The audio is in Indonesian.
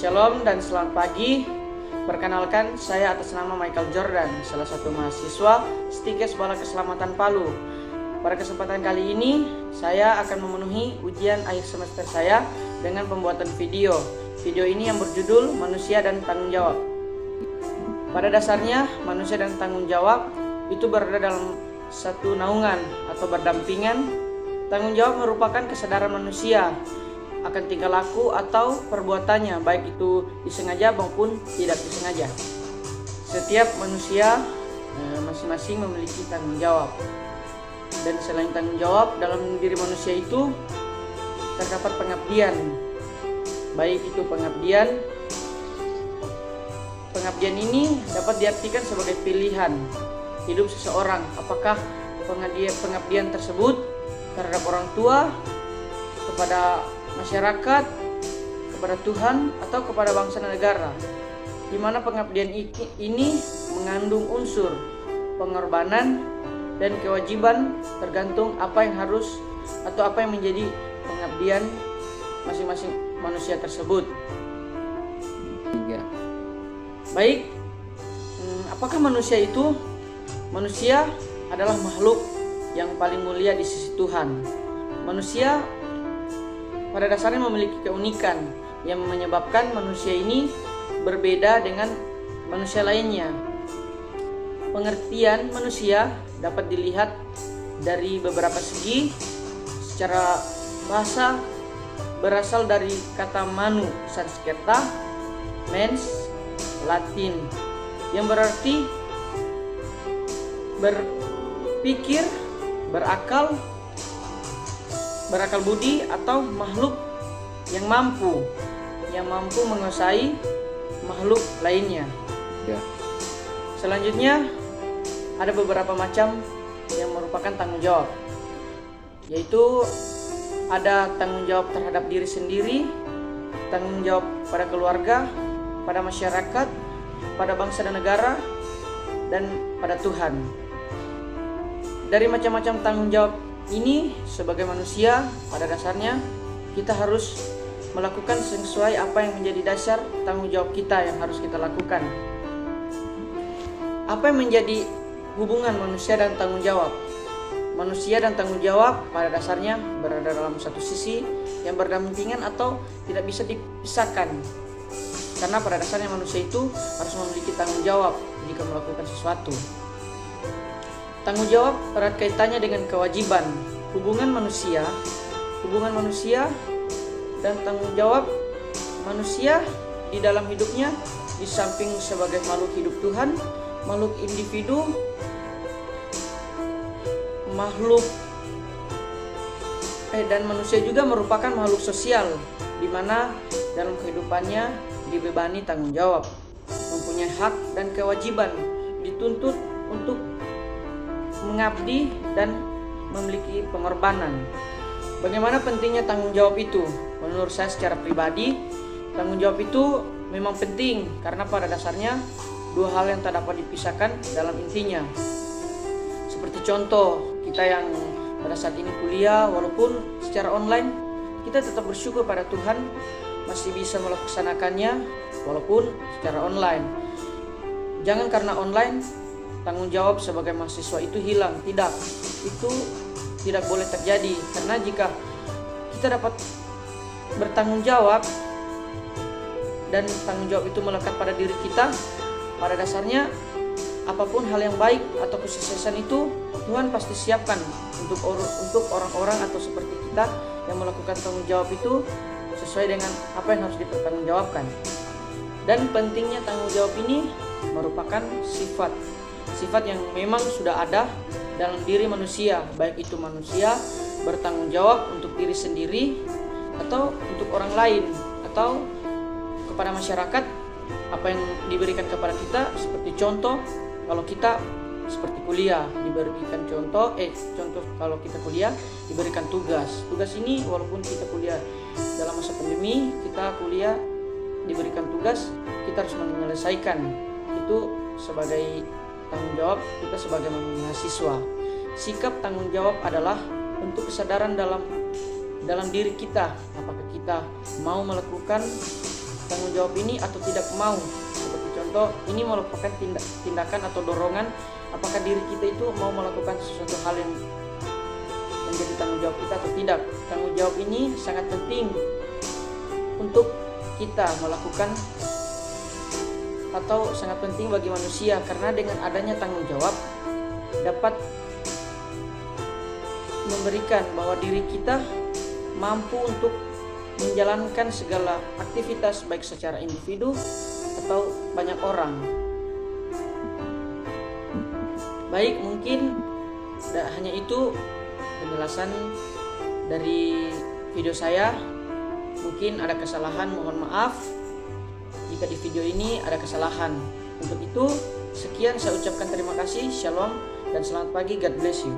Shalom dan selamat pagi. Perkenalkan, saya atas nama Michael Jordan, salah satu mahasiswa Stikes Bala Keselamatan Palu. Pada kesempatan kali ini, saya akan memenuhi ujian akhir semester saya dengan pembuatan video. Video ini yang berjudul Manusia dan Tanggung Jawab. Pada dasarnya, manusia dan tanggung jawab itu berada dalam satu naungan atau berdampingan. Tanggung jawab merupakan kesadaran manusia akan tingkah laku atau perbuatannya, baik itu disengaja maupun tidak disengaja. Setiap manusia masing-masing memiliki tanggung jawab. Dan selain tanggung jawab, dalam diri manusia itu terdapat pengabdian. Baik itu pengabdian ini dapat diartikan sebagai pilihan hidup seseorang. Apakah pengabdian tersebut terhadap orang tua, kepada masyarakat, kepada Tuhan, atau kepada bangsa dan negara, di mana pengabdian ini mengandung unsur pengorbanan dan kewajiban, tergantung apa yang harus atau apa yang menjadi pengabdian masing-masing manusia tersebut. Baik, apakah manusia itu? Manusia adalah makhluk yang paling mulia di sisi Tuhan. Manusia pada dasarnya memiliki keunikan yang menyebabkan manusia ini berbeda dengan manusia lainnya. Pengertian manusia dapat dilihat dari beberapa segi. Secara bahasa berasal dari kata manu Sanskerta, mens Latin, yang berarti berpikir, berakal budi, atau makhluk yang mampu menguasai makhluk lainnya. Selanjutnya ada beberapa macam yang merupakan tanggung jawab, yaitu ada tanggung jawab terhadap diri sendiri, tanggung jawab pada keluarga, pada masyarakat, pada bangsa dan negara, dan pada Tuhan. Dari macam-macam tanggung jawab ini, sebagai manusia pada dasarnya kita harus melakukan sesuai apa yang menjadi dasar tanggung jawab kita yang harus kita lakukan. Apa yang menjadi hubungan manusia dan tanggung jawab? Manusia dan tanggung jawab pada dasarnya berada dalam satu sisi yang berdampingan atau tidak bisa dipisahkan. Karena pada dasarnya manusia itu harus memiliki tanggung jawab jika melakukan sesuatu. Tanggung jawab erat kaitannya dengan kewajiban. Hubungan manusia dan tanggung jawab manusia di dalam hidupnya, di samping sebagai makhluk hidup Tuhan, makhluk individu, dan manusia juga merupakan makhluk sosial, di mana dalam kehidupannya dibebani tanggung jawab, mempunyai hak dan kewajiban, dituntut untuk mengabdi dan memiliki pengorbanan. Bagaimana pentingnya tanggung jawab itu? Menurut saya secara pribadi, tanggung jawab itu memang penting karena pada dasarnya dua hal yang tak dapat dipisahkan dalam intinya. Seperti contoh, kita yang pada saat ini kuliah, walaupun secara online, kita tetap bersyukur pada Tuhan masih bisa melaksanakannya walaupun secara online. Jangan karena online tanggung jawab sebagai mahasiswa itu hilang. Tidak, itu tidak boleh terjadi. Karena jika kita dapat bertanggung jawab dan tanggung jawab itu melekat pada diri kita, pada dasarnya apapun hal yang baik atau kesuksesan itu Tuhan pasti siapkan untuk orang-orang atau seperti kita yang melakukan tanggung jawab itu sesuai dengan apa yang harus dipertanggungjawabkan. Dan pentingnya tanggung jawab ini merupakan sifat yang memang sudah ada dalam diri manusia, baik itu manusia bertanggung jawab untuk diri sendiri atau untuk orang lain atau kepada masyarakat. Apa yang diberikan kepada kita, seperti contoh kalau kita seperti kuliah diberikan contoh kalau kita kuliah diberikan tugas ini, walaupun kita kuliah dalam masa pandemi, kita kuliah diberikan tugas, kita harus menyelesaikan itu sebagai tanggung jawab kita sebagai mahasiswa. Sikap tanggung jawab adalah untuk kesadaran dalam diri kita, apakah kita mau melakukan tanggung jawab ini atau tidak mau. Seperti contoh, ini merupakan tindakan atau dorongan apakah diri kita itu mau melakukan sesuatu hal yang menjadi tanggung jawab kita atau tidak. Tanggung jawab ini sangat penting untuk kita melakukan, atau sangat penting bagi manusia, karena dengan adanya tanggung jawab dapat memberikan bahwa diri kita mampu untuk menjalankan segala aktivitas baik secara individu atau banyak orang. Baik, mungkin hanya itu penjelasan dari video saya. Mungkin ada kesalahan, mohon maaf jika di video ini ada kesalahan. Untuk itu, sekian saya ucapkan terima kasih. Shalom dan selamat pagi. God bless you.